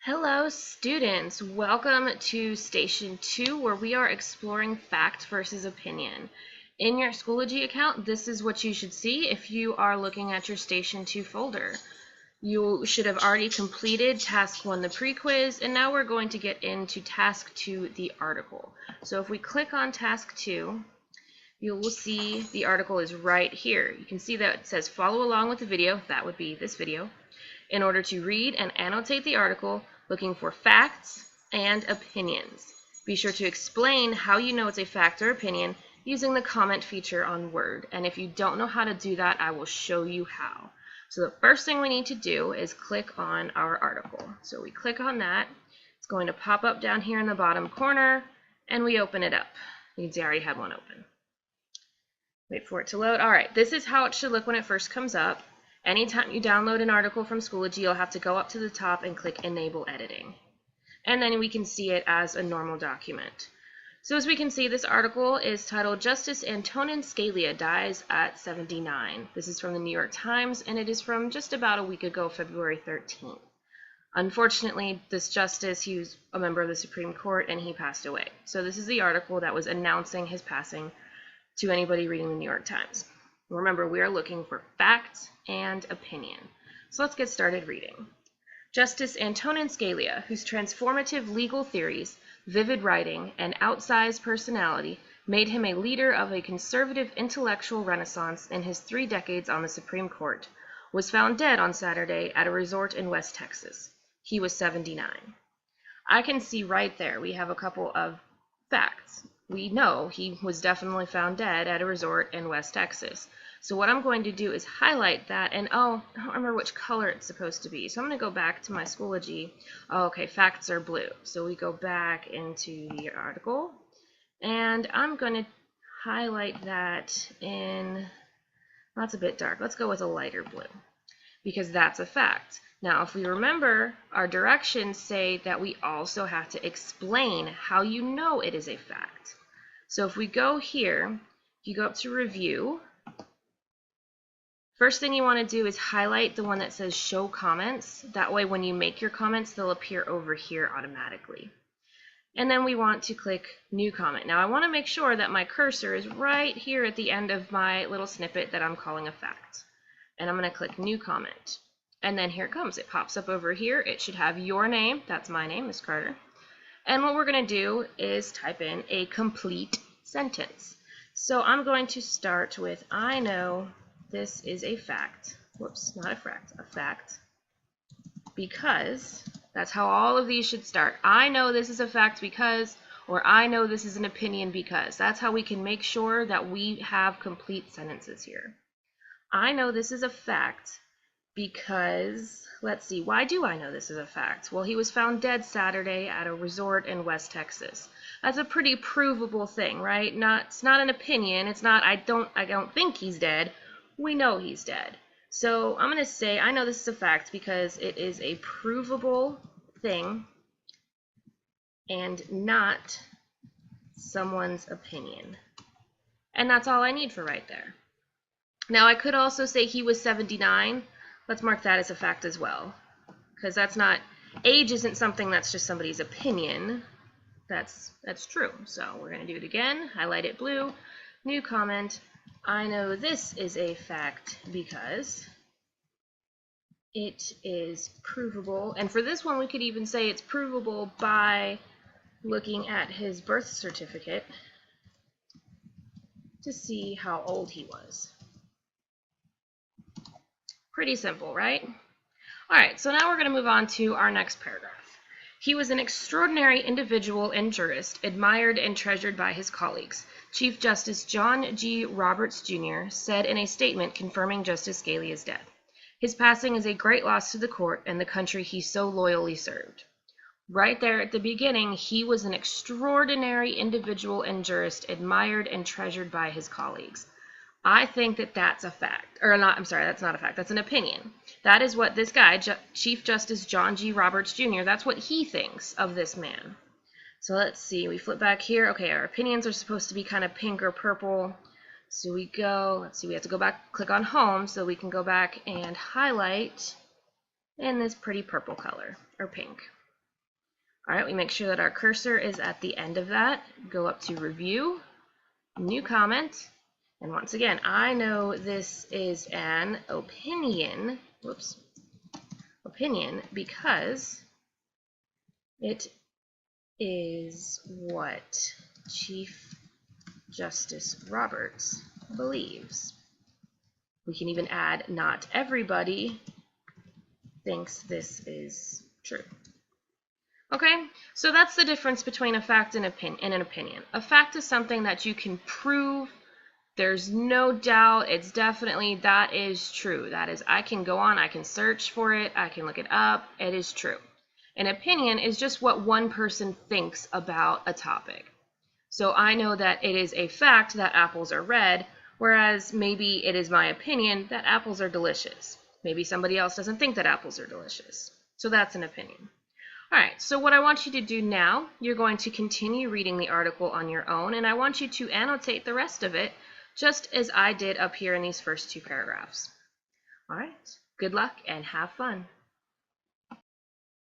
Hello students, welcome to Station 2 where we are exploring fact versus opinion. In your Schoology account, this is what you should see if you are looking at your Station 2 folder. You should have already completed Task 1, the pre-quiz, and now we're going to get into Task 2, the article. So if we click on Task 2, you will see the article is right here. You can see that it says follow along with the video, that would be this video, in order to read and annotate the article, looking for facts and opinions. Be sure to explain how you know it's a fact or opinion using the comment feature on Word. And if you don't know how to do that, I will show you how. So the first thing we need to do is click on our article. So we click on that. It's going to pop up down here in the bottom corner, and we open it up. You can see I already had one open. Wait for it to load. All right, this is how it should look when it first comes up. Anytime you download an article from Schoology, you'll have to go up to the top and click Enable Editing. And then we can see it as a normal document. So as we can see, this article is titled Justice Antonin Scalia Dies at 79. This is from the New York Times, and it is from just about a week ago, February 13th. Unfortunately, this justice, he was a member of the Supreme Court, and he passed away. So this is the article that was announcing his passing to anybody reading the New York Times. Remember, we are looking for facts and opinion. So let's get started reading. Justice Antonin Scalia, whose transformative legal theories, vivid writing, and outsized personality made him a leader of a conservative intellectual renaissance in his 3 decades on the Supreme Court, was found dead on Saturday at a resort in West Texas. He was 79. I can see right there we have a couple of facts. We know he was definitely found dead at a resort in West Texas. So what I'm going to do is highlight that, and I don't remember which color it's supposed to be. So I'm going to go back to my Schoology. Oh, okay, facts are blue. So we go back into the article, and I'm going to highlight that in, that's a bit dark. Let's go with a lighter blue, because that's a fact. Now, if we remember, our directions say that we also have to explain how you know it is a fact. So if we go here, you go up to review. First thing you want to do is highlight the one that says show comments. That way when you make your comments, they'll appear over here automatically. And then we want to click new comment. Now I want to make sure that my cursor is right here at the end of my little snippet that I'm calling a fact. And I'm going to click new comment. And then here it comes. It pops up over here. It should have your name. That's my name, Miss Carter. And what we're going to do is type in a complete sentence. So I'm going to start with, I know this is a fact. Whoops, not a fact, because that's how all of these should start. I know this is a fact because, or I know this is an opinion because. That's how we can make sure that we have complete sentences here. I know this is a fact because, let's see, why do I know this is a fact? Well, he was found dead Saturday at a resort in West Texas. That's a pretty provable thing, right? It's not an opinion. It's not, I don't think he's dead. We know he's dead. So I'm going to say, I know this is a fact because it is a provable thing and not someone's opinion. And that's all I need for right there. Now I could also say he was 79. Let's mark that as a fact as well, because that's not, age isn't something that's just somebody's opinion. That's true. So we're going to do it again, highlight it blue, new comment. I know this is a fact because it is provable. And for this one, we could even say it's provable by looking at his birth certificate to see how old he was. Pretty simple, right? All right, so now we're going to move on to our next paragraph. He was an extraordinary individual and jurist, admired and treasured by his colleagues. Chief Justice John G. Roberts, Jr. said in a statement confirming Justice Scalia's death, "His passing is a great loss to the court and the country he so loyally served." Right there at the beginning, he was an extraordinary individual and jurist, admired and treasured by his colleagues. I think that that's a fact, or not, I'm sorry, that's not a fact, that's an opinion. That is what this guy, Chief Justice John G. Roberts, Jr., that's what he thinks of this man. So let's see, we flip back here. Okay, our opinions are supposed to be kind of pink or purple. So we go, let's see, we have to go back, click on home, so we can go back and highlight in this pretty purple color, or pink. All right, we make sure that our cursor is at the end of that. Go up to review, new comment, and once again, I know this is an opinion, opinion, because it is what Chief Justice Roberts believes. We can even add, not everybody thinks this is true. Okay, so that's the difference between a fact and an opinion. A fact is something that you can prove. There's no doubt, it's definitely, that is true. That is, I can go on, I can search for it, I can look it up, it is true. An opinion is just what one person thinks about a topic. So I know that it is a fact that apples are red, whereas maybe it is my opinion that apples are delicious. Maybe somebody else doesn't think that apples are delicious. So that's an opinion. All right, so what I want you to do now, you're going to continue reading the article on your own, and I want you to annotate the rest of it, just as I did up here in these first two paragraphs. All right, good luck and have fun.